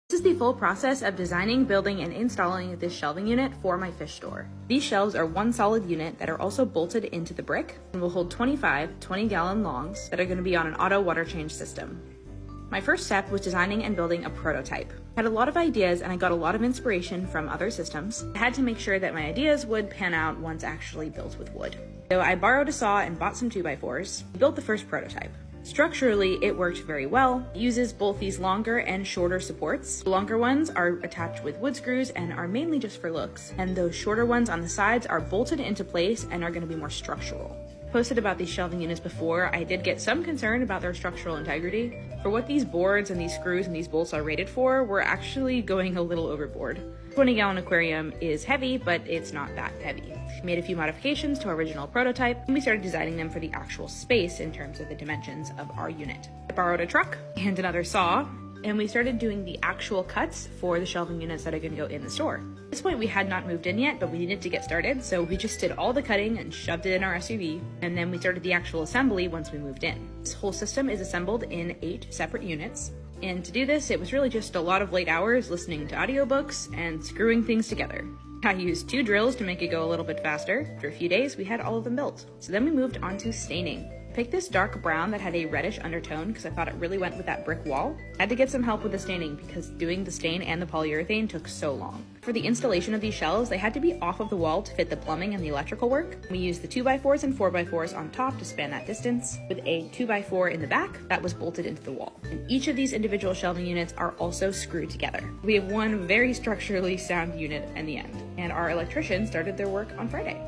This is the full process of designing, building, and installing this shelving unit for my fish store. These shelves are one solid unit that are also bolted into the brick and will hold 25 20-gallon longs that are going to be on an auto water change system. My first step was designing and building a prototype. I had a lot of ideas and I got a lot of inspiration from other systems. I had to make sure that my ideas would pan out once actually built with wood. So I borrowed a saw and bought some 2x4s, built the first prototype. Structurally, it worked very well. It uses both these longer and shorter supports. The longer ones are attached with wood screws and are mainly just for looks, and those shorter ones on the sides are bolted into place and are going to be more structural. Posted about these shelving units before, I did get some concern about their structural integrity. For what these boards and these screws and these bolts are rated for, we're actually going a little overboard. 20-gallon aquarium is heavy, but it's not that heavy. We made a few modifications to our original prototype, and we started designing them for the actual space in terms of the dimensions of our unit. I borrowed a truck and another saw, and we started doing the actual cuts for the shelving units that are going to go in the store. At this point, we had not moved in yet, but we needed to get started, so we just did all the cutting and shoved it in our SUV, and then we started the actual assembly once we moved in. This whole system is assembled in 8 separate units, and to do this, it was really just a lot of late hours listening to audiobooks and screwing things together. I used 2 drills to make it go a little bit faster. After a few days, we had all of them built. So then we moved on to staining. Picked this dark brown that had a reddish undertone because I thought it really went with that brick wall. I had to get some help with the staining because doing the stain and the polyurethane took so long. For the installation of these shelves, they had to be off of the wall to fit the plumbing and the electrical work. We used the 2x4s and 4x4s on top to span that distance, with a 2x4 in the back that was bolted into the wall. And each of these individual shelving units are also screwed together. We have one very structurally sound unit in the end, and our electrician started their work on Friday.